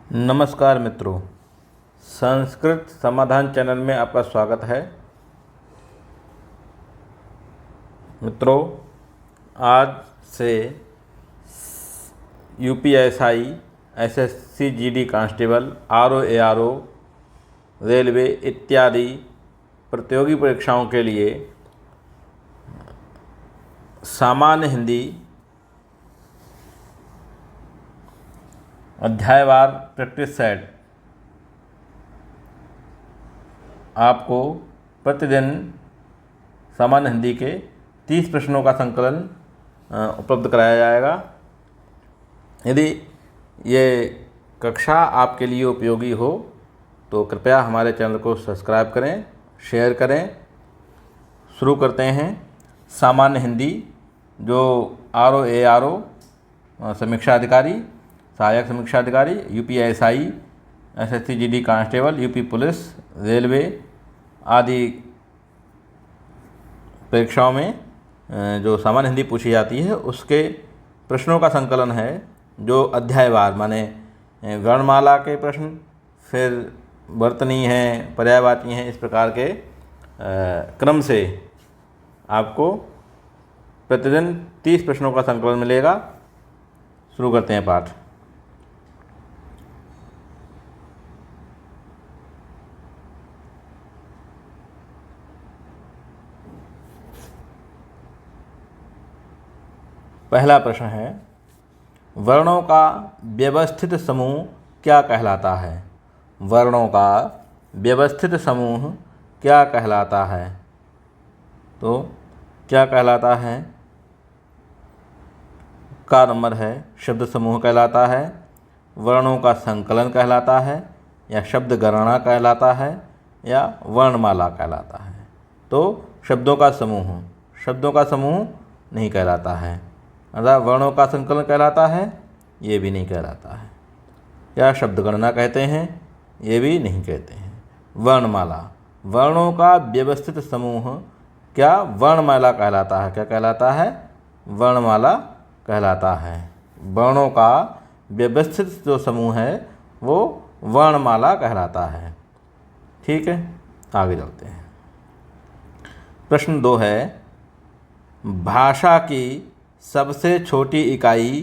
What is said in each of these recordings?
नमस्कार मित्रों, संस्कृत समाधान चैनल में आपका स्वागत है। मित्रों, आज से UPSI, SSC GD constable, RO ARO, railway इत्यादि प्रतियोगी परीक्षाओं के लिए सामान्य हिंदी अध्यायवार प्रैक्टिस सेट आपको प्रतिदिन सामान्य हिंदी के 30 प्रश्नों का संकलन उपलब्ध कराया जाएगा। यदि ये कक्षा आपके लिए उपयोगी हो तो कृपया हमारे चैनल को सब्सक्राइब करें, शेयर करें। शुरू करते हैं। सामान्य हिंदी, जो आरओ एआरओ समीक्षा अधिकारी, सहायक समीक्षा अधिकारी, UPSI, SSC GD constable, UP police, railway आदि परीक्षाओं में जो सामान्य हिंदी पूछी जाती है उसके प्रश्नों का संकलन है, जो अध्यायवार माने वर्णमाला के प्रश्न, फिर वर्तनी हैं, पर्यायवाची हैं, इस प्रकार के क्रम से आपको प्रतिदिन 30 प्रश्नों का संकलन मिलेगा। शुरू करते हैं पाठ। पहला प्रश्न है, वर्णों का व्यवस्थित समूह क्या कहलाता है? वर्णों का व्यवस्थित समूह क्या कहलाता है? तो क्या कहलाता है? का नंबर है शब्द समूह कहलाता है, वर्णों का संकलन कहलाता है, या शब्द गणना कहलाता है, या वर्णमाला कहलाता है। तो शब्दों का समूह नहीं कहलाता है। अर्थात वर्णों का संकलन कहलाता है, ये भी नहीं कहलाता है। या शब्द गणना कहते हैं, ये भी नहीं कहते हैं। वर्णमाला, वर्णों का व्यवस्थित समूह क्या वर्णमाला कहलाता है? क्या कहलाता है? वर्णमाला कहलाता है। वर्णों का व्यवस्थित जो समूह है वो वर्णमाला कहलाता है। ठीक है, आगे चलते हैं। प्रश्न 2 है, भाषा की सबसे छोटी इकाई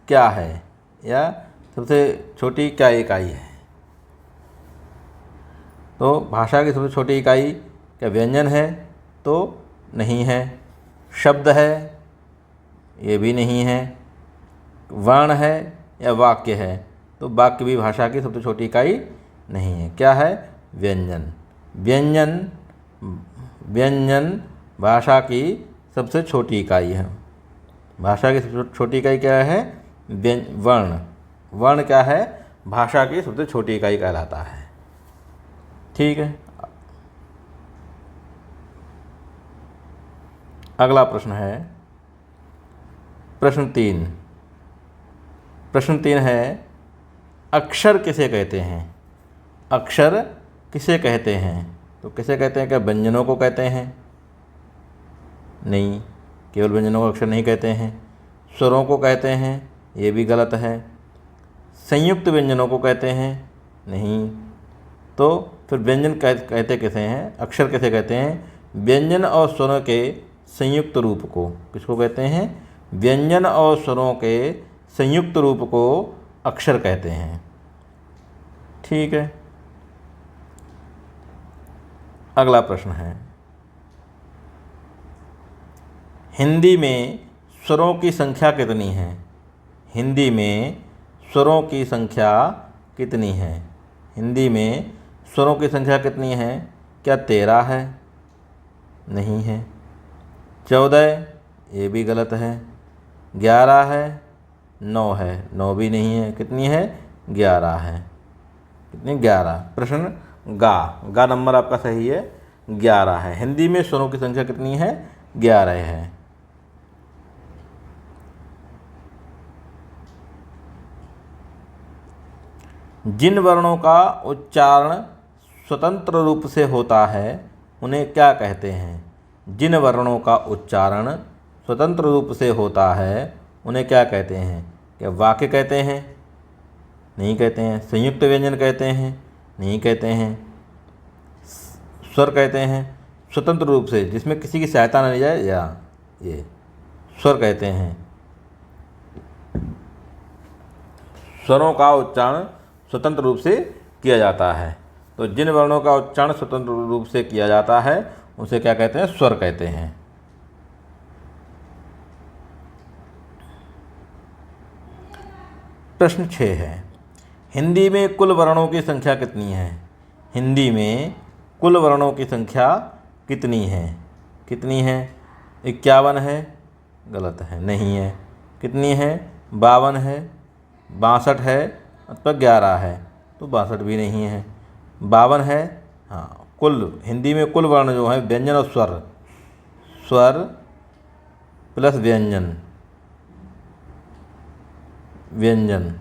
क्या है? या सबसे छोटी क्या इकाई है? तो भाषा की सबसे छोटी इकाई क्या व्यंजन है? तो नहीं है। शब्द है? ये भी नहीं है। वर्ण है या वाक्य है? तो वाक्य भी भाषा की सबसे छोटी इकाई नहीं है। क्या है? व्यंजन भाषा की सबसे छोटी इकाई है। भाषा की सबसे छोटी इकाई क्या है? वर्ण क्या है? भाषा की सबसे छोटी इकाई कहलाता है। ठीक है, अगला प्रश्न है प्रश्न 3 है, अक्षर किसे कहते हैं? अक्षर किसे कहते हैं? तो किसे कहते हैं? क्या व्यंजनों को कहते हैं? नहीं, केवल व्यंजनों को अक्षर नहीं कहते हैं। स्वरों को कहते हैं, ये भी गलत है। संयुक्त व्यंजनों को कहते हैं? नहीं। तो फिर व्यंजन कहते किसे हैं? अक्षर किसे कहते हैं? व्यंजन और स्वरों के संयुक्त रूप को किसको कहते हैं? व्यंजन और स्वरों के संयुक्त रूप को अक्षर कहते हैं। ठीक है, अगला प्रश्न है, हिंदी में स्वरों की संख्या कितनी है? हिंदी में स्वरों की संख्या कितनी है? हिंदी में स्वरों की संख्या कितनी है? क्या 13 है? नहीं है। 14? ये भी गलत है। 11 है? 9 है? 9 भी नहीं है। कितनी है? 11 है। कितनी? 11। प्रश्न गा नंबर आपका सही है, 11 है। हिंदी में स्वरों की संख्या कितनी है? 11 है। जिन वर्णों का उच्चारण स्वतंत्र रूप से होता है उन्हें क्या कहते हैं? जिन वर्णों का उच्चारण स्वतंत्र रूप से होता है उन्हें क्या कहते हैं? क्या वाक्य कहते हैं? नहीं कहते हैं। संयुक्त व्यंजन कहते हैं? नहीं कहते हैं। स्वर कहते हैं स्वतंत्र रूप से जिसमें किसी की सहायता न ली जाए, या ये स्वर कहते हैं। स्वरों का उच्चारण स्वतंत्र रूप से किया जाता है। तो जिन वर्णों का उच्चारण स्वतंत्र रूप से किया जाता है उसे क्या कहते हैं? स्वर कहते हैं। प्रश्न 6 है, हिंदी में कुल वर्णों की संख्या कितनी है? हिंदी में कुल वर्णों की संख्या कितनी है? कितनी है? 51 है? गलत है, नहीं है। कितनी है? 52 है, 62 है अथवा 11 है? तो 62 भी नहीं है। 52 है। हाँ, कुल हिंदी में कुल वर्ण जो है व्यंजन और स्वर, स्वर प्लस व्यंजन, व्यंजन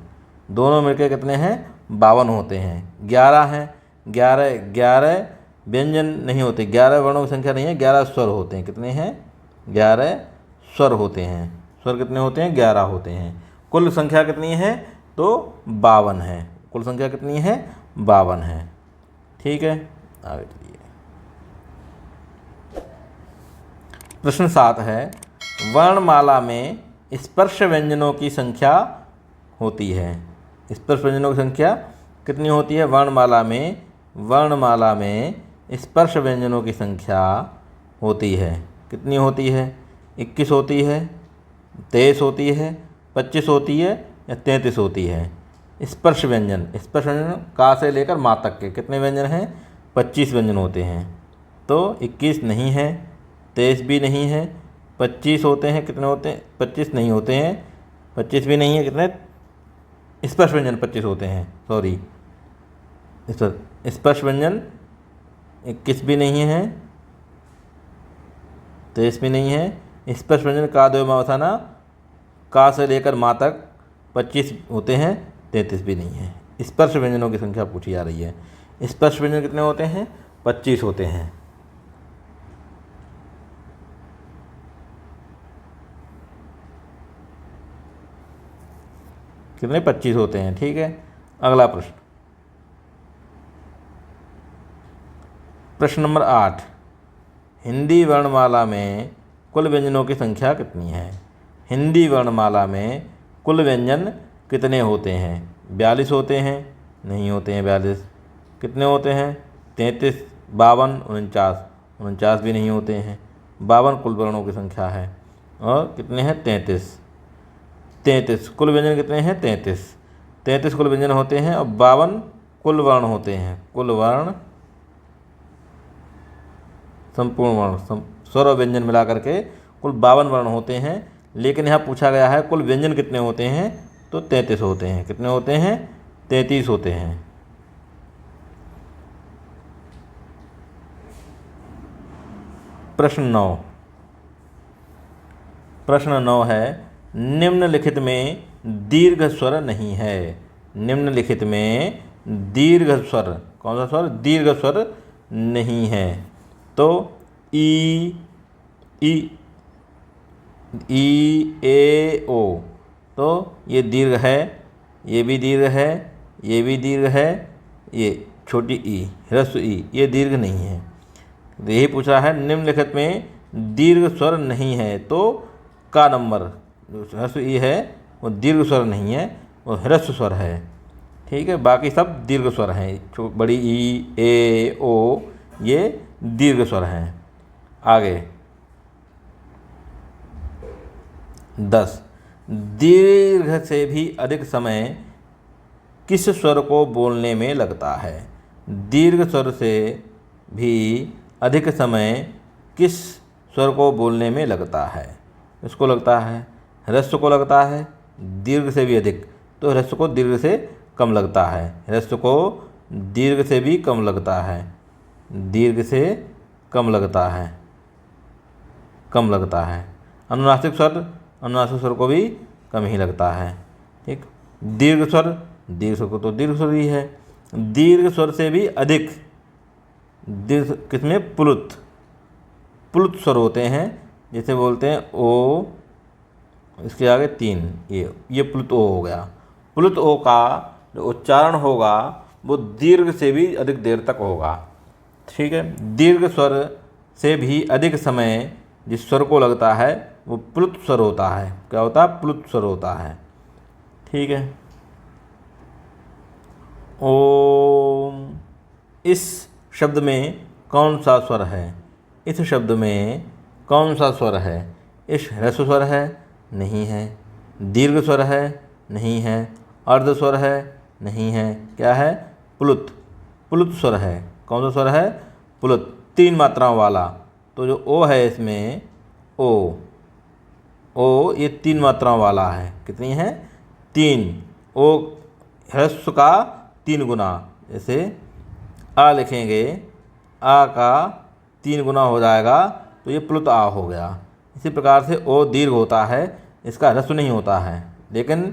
दोनों मिलकर कितने हैं? 52 होते हैं। 11 हैं, 11 व्यंजन नहीं होते, 11 वर्णों की संख्या नहीं है, 11 स्वर होते हैं। कितने हैं? 11 स्वर होते हैं। स्वर कितने होते हैं? 11 होते हैं। कुल संख्या कितनी है? तो 52 है। कुल संख्या कितनी है? 52 है। ठीक है, आगे चलिए। प्रश्न 7 है, वर्णमाला में स्पर्श व्यंजनों की संख्या होती है। स्पर्श व्यंजनों की संख्या कितनी होती है? वर्णमाला में स्पर्श व्यंजनों की संख्या होती है। कितनी होती है? 21 होती है, 23 होती है, 25 होती है या 33 होती है? स्पर्श व्यंजन का से लेकर मा तक के कितने व्यंजन हैं? 25 व्यंजन होते हैं। तो 21 नहीं है, 23 भी नहीं है, 25 होते हैं। कितने होते हैं? 25 नहीं होते हैं, 25 भी नहीं है। कितने स्पर्श व्यंजन? 25 होते हैं, सॉरी। स्पर्श व्यंजन 21 भी नहीं है, 23 भी नहीं है। स्पर्श व्यंजन का द्वयमावसाना का से लेकर मा तक 25 होते हैं, 33 भी नहीं है। स्पर्श व्यंजनों की संख्या पूछी जा रही है। स्पर्श व्यंजन कितने होते हैं? 25 होते हैं। कितने? 25 होते हैं। ठीक है, अगला प्रश्न, प्रश्न नंबर 8, हिंदी वर्णमाला में कुल व्यंजनों की संख्या कितनी है? हिंदी वर्णमाला में कुल व्यंजन कितने होते हैं? 42 होते हैं? नहीं होते हैं 42। कितने होते हैं? 33, 52, 49। 49 भी नहीं होते हैं। 52 कुल वर्णों की संख्या है। और कितने हैं? 33 कुल व्यंजन कितने हैं? 33 कुल व्यंजन होते हैं और 52 कुल वर्ण होते हैं। कुल वर्ण, संपूर्ण वर्ण, स्वर और व्यंजन मिला करके कुल 52 वर्ण होते हैं। लेकिन यहाँ पूछा गया है कुल व्यंजन कितने होते हैं? तो 33 होते हैं। कितने होते हैं? 33 होते हैं। प्रश्न 9 है, निम्नलिखित में दीर्घ स्वर नहीं है। निम्नलिखित में दीर्घ स्वर, कौन सा स्वर? दीर्घ स्वर नहीं है। तो ई, ए, ओ, तो ये दीर्घ है, ये भी दीर्घ है, ये भी दीर्घ है, ये छोटी ई, ह्रस्व ई, ये दीर्घ नहीं है। यही पूछा है निम्नलिखित में दीर्घ स्वर नहीं है। तो का नंबर जो ह्रस्व ई है वो दीर्घ स्वर नहीं है, वो ह्रस्व स्वर है। ठीक है, बाकी सब दीर्घ स्वर हैं। बड़ी ई, ए, ओ, ये दीर्घ स्वर हैं। आगे 10, दीर्घ से भी अधिक समय किस स्वर को बोलने में लगता है? दीर्घ स्वर से भी अधिक समय किस स्वर को बोलने में लगता है? इसको लगता है, ह्रस्व को लगता है। दीर्घ से भी अधिक, तो ह्रस्व को दीर्घ से कम लगता है। ह्रस्व को दीर्घ से भी कम लगता है, दीर्घ से कम लगता है, कम लगता है। अनुनासिक स्वर को भी कम ही लगता है। ठीक, दीर्घ स्वर को तो दीर्घ स्वर ही है। दीर्घ स्वर से भी अधिक दीर्घ किसमें? प्लुत स्वर होते हैं। जैसे बोलते हैं ओ, इसके आगे 3, ये प्लुत ओ हो गया। प्लुत ओ का जो उच्चारण होगा वो दीर्घ से भी अधिक देर तक होगा। ठीक है, दीर्घ स्वर से भी अधिक समय जिस स्वर को लगता है वो प्लुत स्वर होता है। क्या होता है? प्लुत स्वर होता है। ठीक है। ओम, इस शब्द में कौन सा स्वर है? इस शब्द में कौन सा स्वर है? इस ह्रस्व स्वर है? नहीं है। दीर्घ स्वर है? नहीं है। अर्ध स्वर है? नहीं है। क्या है? प्लुत। प्लुत स्वर है। कौन सा स्वर है? प्लुत, 3 मात्राओं वाला। तो जो ओ है इसमें, ओ ये 3 मात्राओं वाला है। कितनी है? 3। ओ ह्रस्व का 3 गुना। जैसे आ लिखेंगे, आ का 3 गुना हो जाएगा तो ये प्लुत आ हो गया। इसी प्रकार से ओ दीर्घ होता है, इसका ह्रस्व नहीं होता है लेकिन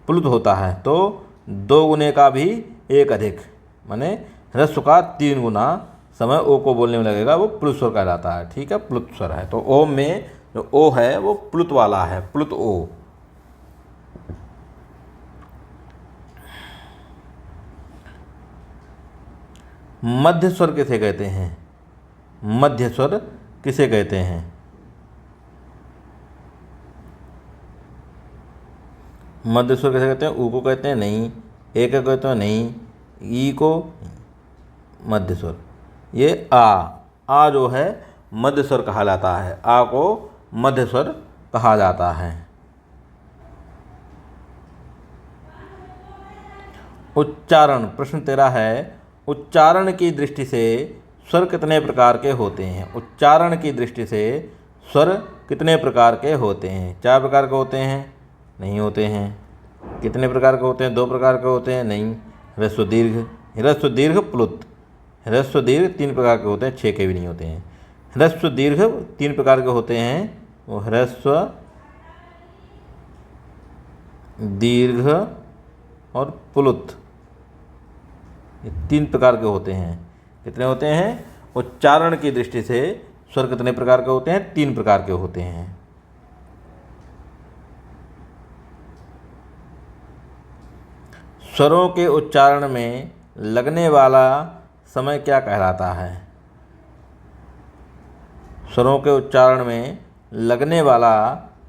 प्लुत होता है। तो 2 गुने का भी 1 अधिक, माने ह्रस्व का 3 गुना समय ओ को बोलने में लगेगा, वो प्लुत स्वर कहलाता है। ठीक है, प्लुत स्वर है। तो ओम में जो ओ है वो प्लुत वाला है, प्लुत ओ। मध्य स्वर किसे कहते हैं? मध्य स्वर किसे कहते हैं? मध्य स्वर किसे कहते हैं? ऊ को कहते हैं? नहीं। ए को कहते हैं? नहीं। ई को मध्य स्वर। ये आ जो है मध्य स्वर कहा जाता है। आ को मध्य स्वर कहा जाता है। उच्चारण, प्रश्न 13 है, उच्चारण की दृष्टि से स्वर कितने प्रकार के होते हैं? उच्चारण की दृष्टि से स्वर कितने प्रकार के होते हैं? 4 प्रकार के होते हैं? नहीं होते हैं। कितने प्रकार के होते हैं? 2 प्रकार के होते हैं? नहीं। ह्रस्व दीर्घ, ह्रस्व दीर्घ प्लुत। ह्रस्व दीर्घ 3 प्रकार के होते हैं, 6 के भी नहीं होते हैं। ह्रस्व दीर्घ 3 प्रकार के होते हैं, वो ह्रस्व दीर्घ और प्लुत, ये 3 प्रकार के होते हैं। कितने होते हैं? उच्चारण की दृष्टि से स्वर कितने प्रकार के होते हैं? 3 प्रकार के होते हैं। स्वरों के उच्चारण में लगने वाला समय क्या कहलाता है? स्वरों के उच्चारण में लगने वाला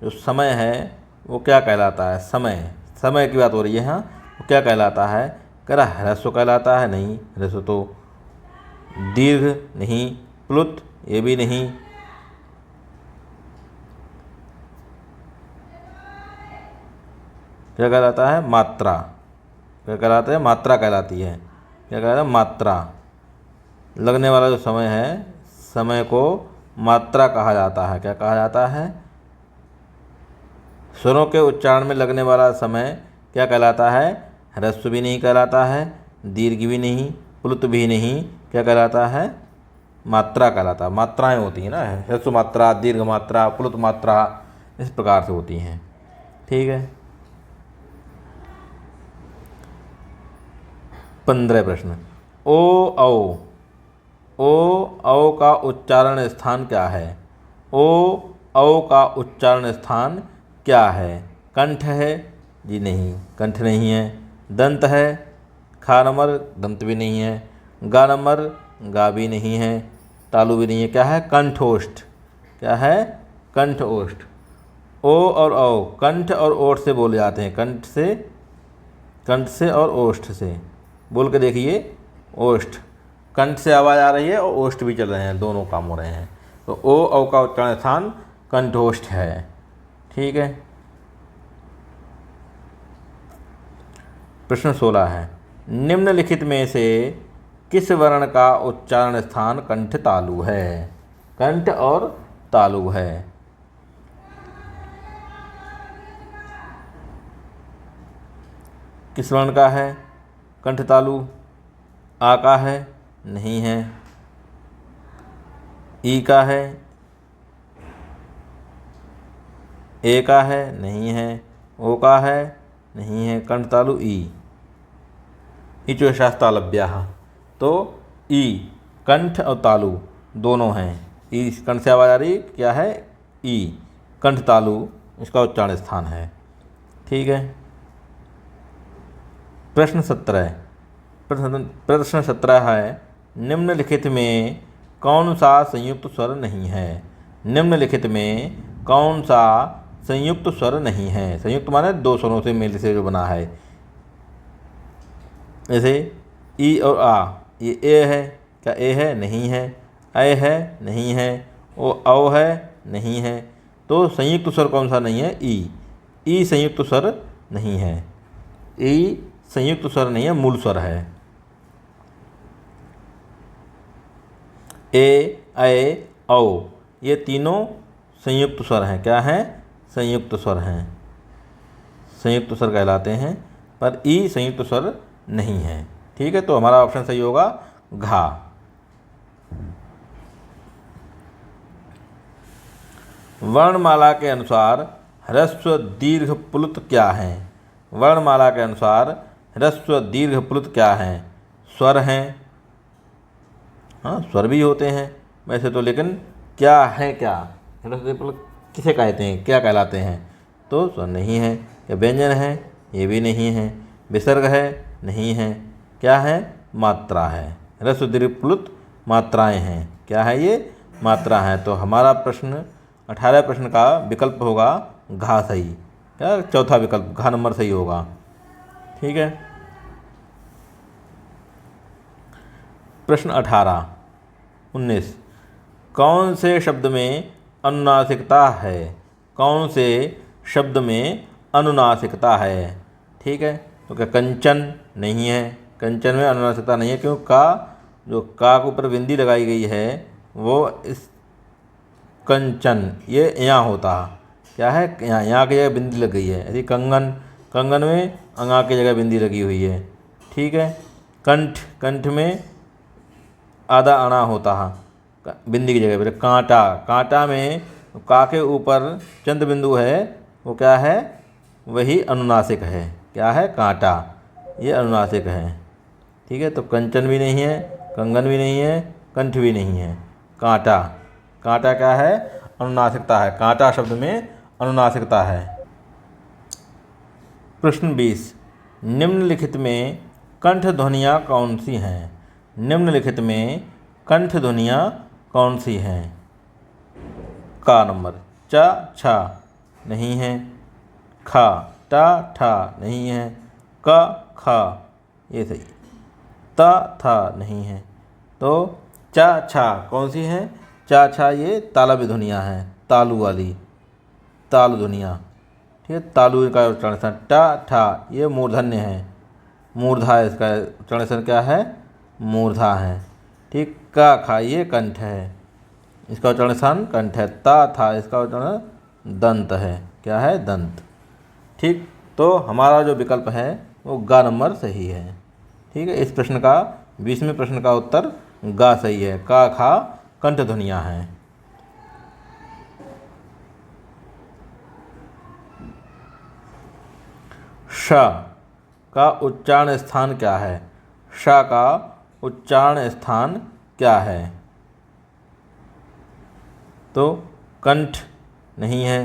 जो समय है वो क्या कहलाता है? समय की बात हो रही है। हाँ, वो क्या कहलाता है? कह रहा ह्रस्व कहलाता है? नहीं। ह्रस्व तो दीर्घ नहीं, प्लुत ये भी नहीं। क्या कहलाता है? मात्रा। क्या कहलाता है? मात्रा कहलाती है। क्या कहलाता है? मात्रा। लगने वाला जो समय है, समय को मात्रा कहा जाता है। क्या कहा जाता है? स्वरों के उच्चारण में लगने वाला समय क्या कहलाता है? ह्रस्व भी नहीं कहलाता है, दीर्घ भी नहीं, प्लुत भी नहीं। क्या कहलाता है? मात्रा कहलाता है। मात्राएं होती हैं ना, ह्रस्व मात्रा, दीर्घ मात्रा, प्लुत मात्रा, इस प्रकार से होती हैं। ठीक है। 15 प्रश्न। ओ औ का उच्चारण स्थान क्या है? औ का उच्चारण स्थान क्या है? कंठ है? जी नहीं, कंठ नहीं है। दंत है? खा नंबर, दंत भी नहीं है। गा नंबर, गा भी नहीं है। तालु भी नहीं है। क्या है? कंठोष्ठ। क्या है? कंठोष्ठ। ओ और औ कंठ और ओठ से बोले जाते हैं। कंठ से और ओष्ठ से बोल के देखिए। ओष्ठ, कंठ से आवाज़ आ रही है और ओष्ठ भी चल रहे हैं, दोनों काम हो रहे हैं। तो ओ औ का उच्चारण स्थान कंठोष्ठ है। ठीक है। प्रश्न 16 है, निम्नलिखित में से किस वर्ण का उच्चारण स्थान कंठ तालु है? कंठ और तालु है। किस वर्ण का है कंठ तालु? आ का है? नहीं है। ई का है? ए का है? नहीं है। ओ का है? नहीं है। कंठ तालु ई। इचो शास्त्रालभ्या। तो ई, कंठ और तालु दोनों हैं। ई कंठ से आवाज़ आ रही, क्या है? ई। कंठ तालु इसका उच्चारण स्थान है। ठीक है। प्रश्न 17 है, निम्नलिखित में कौन सा संयुक्त स्वर नहीं है? निम्नलिखित में कौन सा संयुक्त स्वर नहीं है? संयुक्त माने दो स्वरों से मिल से जो बना है। जैसे ई और आ, ये ए है, क्या ए है? नहीं है। ऐ है? नहीं है। ओ औ है? नहीं है। तो संयुक्त स्वर कौन सा नहीं है? ई संयुक्त स्वर नहीं है। ई संयुक्त स्वर नहीं है, मूल स्वर है। ए, ऐ, औ ये तीनों संयुक्त स्वर हैं। क्या हैं? संयुक्त स्वर हैं, संयुक्त स्वर कहलाते हैं, पर ई संयुक्त स्वर नहीं है। ठीक है, तो हमारा ऑप्शन सही होगा घा। वर्णमाला के अनुसार ह्रस्व दीर्घ प्लुत क्या है? वर्णमाला के अनुसार ह्रस्व दीर्घ प्लुत क्या है? स्वर हैं। हाँ, स्वर भी होते हैं वैसे तो, लेकिन क्या है? क्या ह्रस्व दीर्घ प्लुत किसे कहते हैं? क्या कहलाते हैं? तो स्वर नहीं है। क्या व्यंजन है? ये भी नहीं है। विसर्ग है? नहीं है। क्या है? मात्रा है। ह्रस्व दीर्घ प्लुत मात्राएं हैं। क्या है ये? मात्रा है। तो हमारा प्रश्न 18 प्रश्न का विकल्प होगा घा सही। क्या चौथा विकल्प घा नंबर सही होगा। ठीक है। प्रश्न 19 कौन से शब्द में अनुनासिकता है? कौन से शब्द में अनुनासिकता है? ठीक है, तो क्या कंचन? नहीं है, कंचन में अनुनासिकता नहीं है, क्यों? का जो का के ऊपर बिंदी लगाई गई है वो इस कंचन ये यहाँ होता। क्या है? यहाँ की जगह बिंदी लग गई है। ऐसी कंगन, कंगन में अंगा की जगह बिंदी लगी हुई है। ठीक है। कंठ, कंठ में आधा अणा होता है बिंदी की जगह पर। कांटा, कांटा में का के ऊपर चंद्र बिंदु है, वो क्या है? वही अनुनासिक है। क्या है? कांटा, ये अनुनासिक है। ठीक है, तो कंचन भी नहीं है, कंगन भी नहीं है, कंठ भी नहीं है, कांटा। कांटा क्या है? अनुनासिकता है। कांटा शब्द में अनुनासिकता है। प्रश्न 20 निम्नलिखित में कंठ ध्वनियाँ कौन सी हैं? निम्नलिखित में कंठ ध्वनियाँ कौन सी हैं? का नंबर चा छा नहीं है, खा टा ठा नहीं है, का खा ये सही, ता था नहीं है। तो चा छा कौन सी है? चा छा ये तालव्य ध्वनियाँ हैं, तालु वाली, तालु ध्वनियाँ। ठीक है, तालु का उच्चारण टा ठा ये मूर्धन्य है, मूर्धा है, इसका उच्चारण क्या है? मूर्धा है। ठीक, का खा ये कंठ है, इसका उच्चारण स्थान कंठ है। ता था इसका उच्चारण दंत है। क्या है? दंत। ठीक, तो हमारा जो विकल्प है वो गा नंबर सही है। ठीक है, इस प्रश्न का 20वें प्रश्न का उत्तर गा सही है। का खा कंठ ध्वनियाँ हैं। श का उच्चारण स्थान क्या है? श का उच्चारण स्थान क्या है? तो कंठ नहीं है,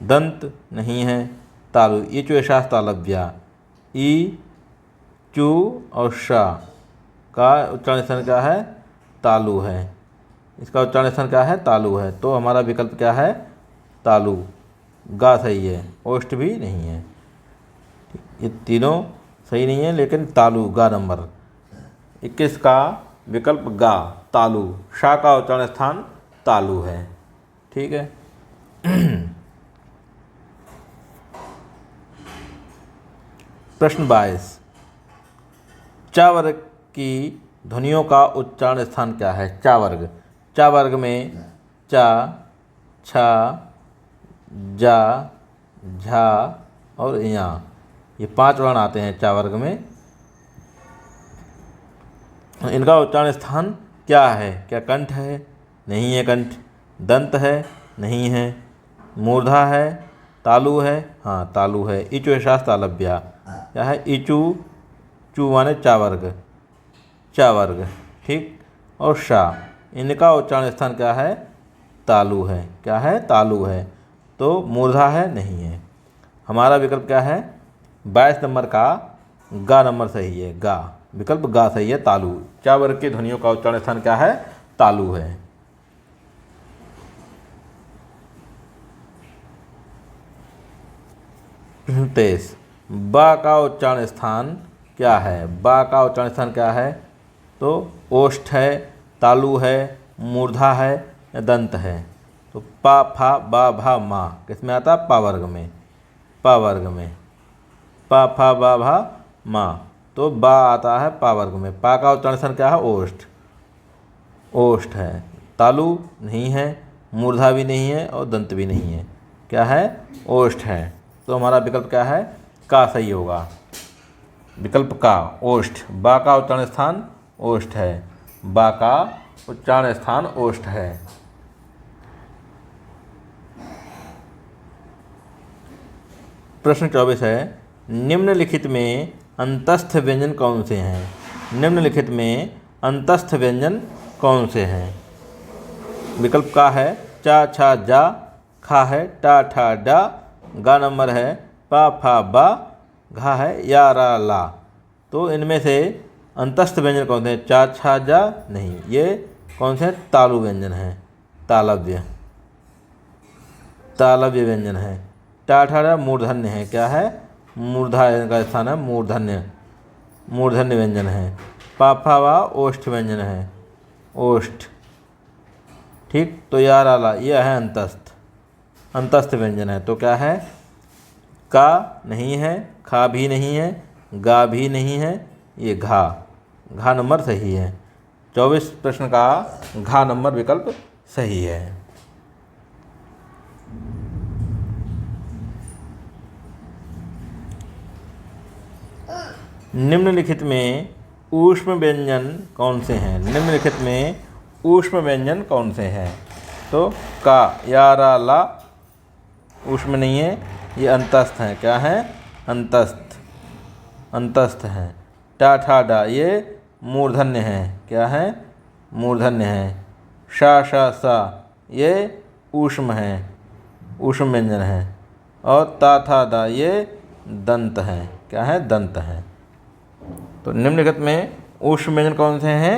दंत नहीं है, तालु। ये चु शास तालव्या, ई चू और शा का उच्चारण स्थान क्या है? तालु है। इसका उच्चारण स्थान क्या है? तालु है। तो हमारा विकल्प क्या है? तालु। गा सही है, ओष्ठ भी नहीं है। ये तीनों सही नहीं है, लेकिन तालु गा नंबर 21 का विकल्प गा, तालु। शा का उच्चारण स्थान तालु है। ठीक है। प्रश्न 22 चा वर्ग की ध्वनियों का उच्चारण स्थान क्या है? चा वर्ग, चा वर्ग में चा, छा, जा, झा और या, ये 5 वर्ण आते हैं चा वर्ग में। इनका उच्चारण स्थान क्या है? क्या कंठ है? नहीं है कंठ। दंत है? नहीं है। मूर्धा है? तालु है? हाँ तालु है। इचु शास तालव्या, क्या है? इचु, चू माने चा वर्ग, चा वर्ग। ठीक, और शा, इनका उच्चारण स्थान क्या है? तालु है। क्या है? तालु है। तो मूर्धा है, नहीं है। हमारा विकल्प क्या है? 22 नंबर का गा नंबर सही है। गा, विकल्प गा सही है। तालु, चा वर्ग की ध्वनियों का उच्चारण स्थान क्या है? तालु है। प्रश्न 23, बा का उच्चारण स्थान क्या है? बा का उच्चारण स्थान क्या है? तो ओष्ठ है, तालु है, मूर्धा है या दंत है? तो पा फा बा भा मा किस में आता? पा वर्ग में। पा वर्ग में। पा फा बा भा मा, तो बा आता है पा वर्ग में। पा का उच्चारण स्थान क्या है? ओष्ठ। ओष्ठ है। तालु नहीं है, मूर्धा भी नहीं है और दंत भी नहीं है। क्या है? ओष्ठ है। तो हमारा विकल्प क्या है? का सही होगा। विकल्प का, ओष्ठ। बा का उच्चारण स्थान ओष्ठ है। बा का उच्चारण स्थान ओष्ठ है। प्रश्न 24 है, निम्नलिखित में अंतस्थ व्यंजन कौन से हैं? निम्नलिखित में अंतस्थ व्यंजन कौन से हैं? विकल्प का है चा छा जा, खा है टा ठा डा, गा नंबर है पा फा बा, घा है या रा ला। तो इनमें से अंतस्थ व्यंजन कौन से हैं? चा छा जा नहीं, ये कौन से हैं? तालु व्यंजन है। तालव्य, तालव्य व्यंजन है। टाठा मूर्धन्य है। क्या है? मूर्धा का स्थान है मूर्धन्य, मूर्धन्य व्यंजन है। पाफावा ओष्ठ व्यंजन है। ओष्ठ, ठीक। तो यार आला, यह है अंतस्थ, अंतस्थ व्यंजन है। तो क्या है? का नहीं है, खा भी नहीं है, गा भी नहीं है, ये घा, घा नंबर सही है। 24 प्रश्न का घा नंबर विकल्प सही है। निम्नलिखित में ऊष्म व्यंजन कौन से हैं? निम्नलिखित में ऊष्म व्यंजन कौन से हैं? तो का या रा ला ऊष्म नहीं है, ये अंतस्थ हैं। क्या है? अंतस्थ, अंतस्थ हैं। टा ठा डा ये मूर्धन्य है। क्या है? मूर्धन्य है। शा शा सा ये ऊष्म है, ऊष्म व्यंजन है। और ता था दा ये दंत है। क्या है? दंत है। तो निम्नलिखित में ऊष्म व्यंजन कौन से हैं?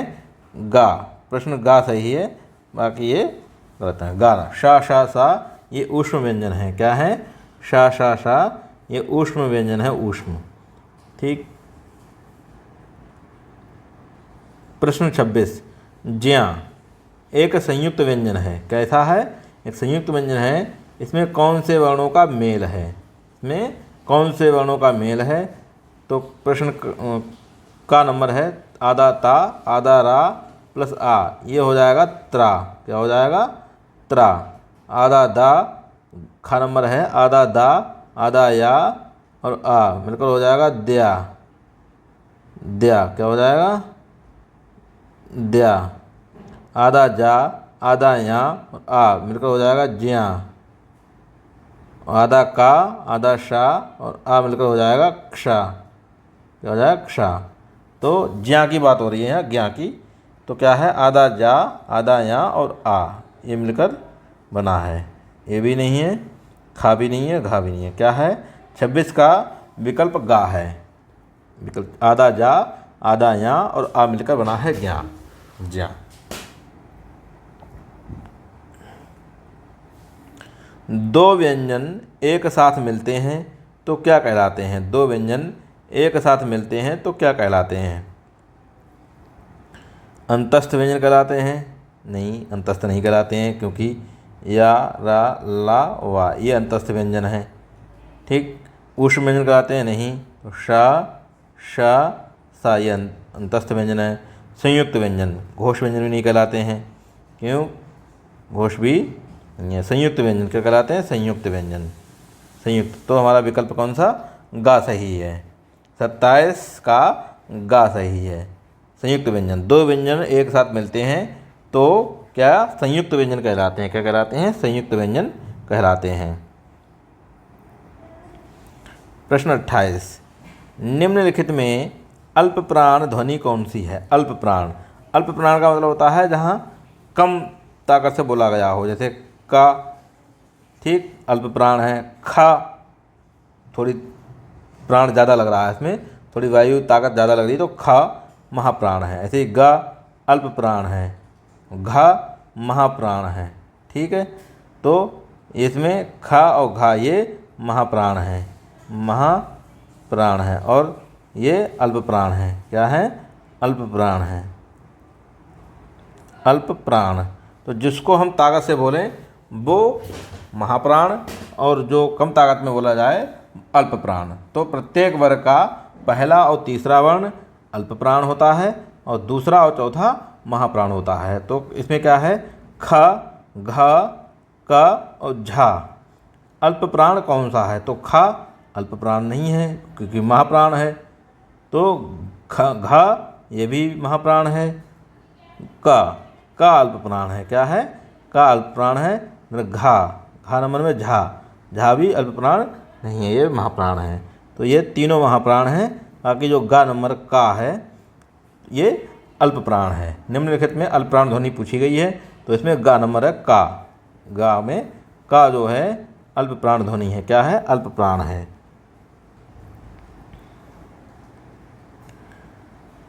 गा, प्रश्न गा सही है, बाकी ये गलत है। गा, शा शा सा ये ऊष्म व्यंजन है। क्या है? शा शा सा ये ऊष्म व्यंजन है, ऊष्म, ठीक। प्रश्न 26, ज्या एक संयुक्त व्यंजन है। कैसा है? एक संयुक्त व्यंजन है। इसमें कौन से वर्णों का मेल है? इसमें कौन से वर्णों का मेल है? तो प्रश्न का नंबर है आधा ता, आधा रा प्लस आ, ये हो जाएगा त्रा। क्या हो जाएगा? त्रा। आधा दा, खा नंबर है आधा दा, आधा या और आ मिलकर हो जाएगा द्या। द्या क्या हो जाएगा? द्या। आधा जा, आधा या और आ मिलकर हो जाएगा ज्या। आधा का, आधा शा और आ मिलकर हो जाएगा क्षा। क्या हो जाएगा? क्षा। तो ज्या की बात हो रही है यहाँ, ज्ञा की। तो क्या है? आधा जा, आधा या और आ ये मिलकर बना है। ये भी नहीं है, खा भी नहीं है, घा भी नहीं है। क्या है? 26 का विकल्प गा है। विकल्प आधा जा, आधा या और आ मिलकर बना है ज्ञा, ज्या। दो व्यंजन एक साथ मिलते हैं तो क्या कहलाते हैं? दो व्यंजन एक साथ मिलते हैं तो क्या कहलाते हैं? अंतस्थ व्यंजन कहलाते हैं? नहीं, अंतस्थ नहीं कहलाते हैं, क्योंकि या रा ला वा ये अंतस्थ व्यंजन है, ठीक। ऊष्म व्यंजन कहलाते हैं? नहीं। तो शा शा सा ये अंतस्थ व्यंजन है। संयुक्त व्यंजन, घोष व्यंजन भी नहीं कहलाते हैं। क्यों? घोष भी नहीं है। संयुक्त व्यंजन क्या कहलाते हैं? संयुक्त व्यंजन, संयुक्त। तो हमारा विकल्प कौन सा? गा सही है। 27 का गा सही है। संयुक्त व्यंजन, दो व्यंजन एक साथ मिलते हैं तो क्या? संयुक्त व्यंजन कहलाते हैं। क्या कहलाते हैं? संयुक्त व्यंजन कहलाते हैं। प्रश्न 28, निम्नलिखित में अल्प प्राण ध्वनि कौन सी है? अल्प प्राण, अल्प प्राण का मतलब होता है जहाँ कम ताकत से बोला गया हो, जैसे का, ठीक, अल्प प्राण है। खा थोड़ी प्राण ज़्यादा लग रहा है, इसमें थोड़ी वायु ताकत ज़्यादा लग रही है, तो खा महाप्राण है। ऐसे ही गा अल्प प्राण है, घा महाप्राण है। ठीक है, तो इसमें खा और घा ये महाप्राण है, महाप्राण है, और ये अल्प प्राण है। क्या है? अल्प प्राण है, अल्प प्राण। तो जिसको हम ताकत से बोलें वो महाप्राण, और जो कम ताकत में बोला जाए अल्प प्राण। तो प्रत्येक वर्ग का पहला और तीसरा वर्ण अल्प प्राण होता है और दूसरा और चौथा महाप्राण होता है। तो इसमें क्या है? ख, घ, क और झा। अल्प प्राण कौन सा है? तो ख अल्प प्राण नहीं है क्योंकि महाप्राण है। तो घ ये भी महाप्राण है। क अल्प प्राण है। क्या है? क अल्प प्राण है। घा नंबर में झा भी अल्प प्राण नहीं है, ये महाप्राण है। तो ये तीनों महाप्राण हैं। बाकी जो गा नंबर का है ये अल्प प्राण है। निम्नलिखित में अल्प प्राण ध्वनि पूछी गई है, तो इसमें गा नंबर है का। गा में का जो है अल्प प्राण ध्वनि है। क्या है? अल्प प्राण है।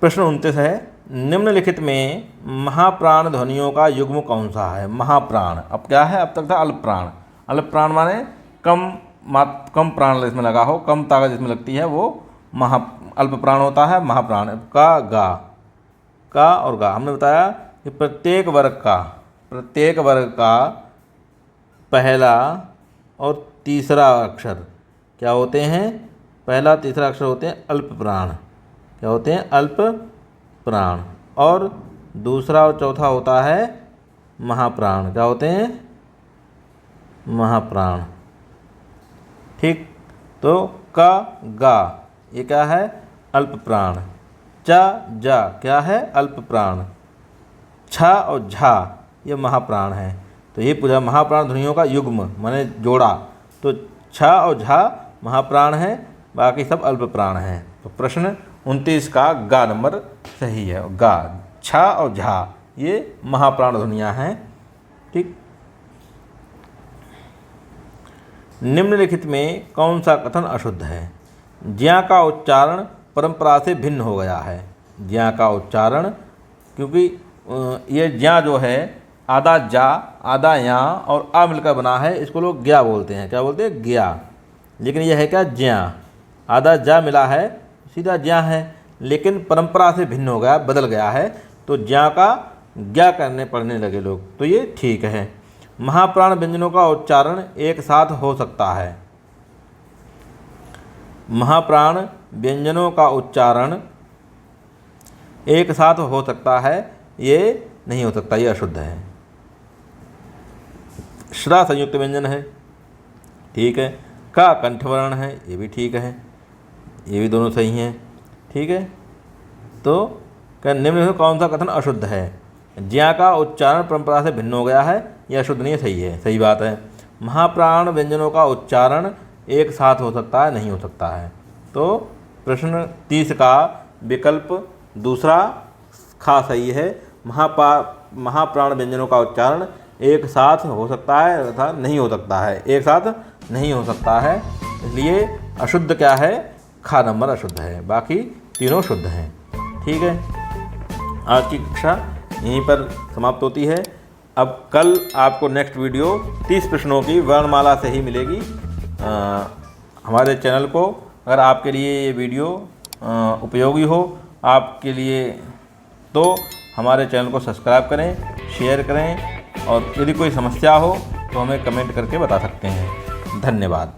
प्रश्न 29 है, निम्नलिखित में महाप्राण ध्वनियों का युग्म कौन सा है? महाप्राण। अब क्या है? अब तक था अल्प प्राण। अल्प प्राण माने कम प्राण इसमें लगा हो, कम ताकत जिसमें लगती है वो अल्प प्राण होता है, महाप्राण। का, गा, का और गा। हमने बताया कि प्रत्येक वर्ग का पहला और तीसरा अक्षर क्या होते हैं? पहला तीसरा अक्षर होते हैं अल्प प्राण। क्या होते हैं? अल्प प्राण। और दूसरा और चौथा होता है महाप्राण। क्या होते हैं? महाप्राण। ठीक, तो का, गा ये क्या है? अल्प प्राण। चा, जा क्या है? अल्प प्राण। छा और झा ये महाप्राण है। तो ये पूरा महाप्राण ध्वनियों का युग्म माने जोड़ा। तो छा और झा महाप्राण है, बाकी सब अल्प प्राण हैं। तो प्रश्न 29 का गा नंबर सही है। गा, छा और झा ये महाप्राण ध्वनियाँ हैं। ठीक, निम्नलिखित में कौन सा कथन अशुद्ध है? ज्या का उच्चारण परंपरा से भिन्न हो गया है। ज्या का उच्चारण, क्योंकि ये ज्या जो है आधा जा आधा या और आ मिलकर बना है, इसको लोग ज्ञा बोलते हैं। क्या बोलते हैं? ज्ञा। लेकिन यह है क्या? ज्या। आधा जा मिला है, सीधा ज्या है, लेकिन परंपरा से भिन्न हो गया, बदल गया है। तो ज्या का ज्ञा करने पढ़ने लगे लोग, तो ये ठीक है। महाप्राण व्यंजनों का उच्चारण एक साथ हो सकता है। महाप्राण व्यंजनों का उच्चारण एक साथ हो सकता है, ये नहीं हो सकता, ये अशुद्ध है। श्रा संयुक्त व्यंजन है, ठीक है। का कंठवर्ण है, ये भी ठीक है, ये भी दोनों सही हैं, ठीक है। तो निम्न में कौन सा कथन अशुद्ध है? ज्या का उच्चारण परंपरा से भिन्न हो गया है, यह अशुद्ध नहीं है, सही है, सही बात है। महाप्राण व्यंजनों का उच्चारण एक साथ हो सकता है, नहीं हो सकता है। तो प्रश्न 30 का विकल्प दूसरा खा सही है। महाप्राण व्यंजनों का उच्चारण एक साथ हो सकता है तथा नहीं हो सकता है, एक साथ नहीं हो सकता है, इसलिए अशुद्ध क्या है? खा नंबर अशुद्ध है, बाकी तीनों शुद्ध हैं, ठीक है। आज की कक्षा यहीं पर समाप्त होती है। अब कल आपको नेक्स्ट वीडियो 30 प्रश्नों की वर्णमाला से ही मिलेगी। हमारे चैनल को अगर आपके लिए ये वीडियो उपयोगी हो आपके लिए, तो हमारे चैनल को सब्सक्राइब करें, शेयर करें, और यदि कोई समस्या हो तो हमें कमेंट करके बता सकते हैं। धन्यवाद।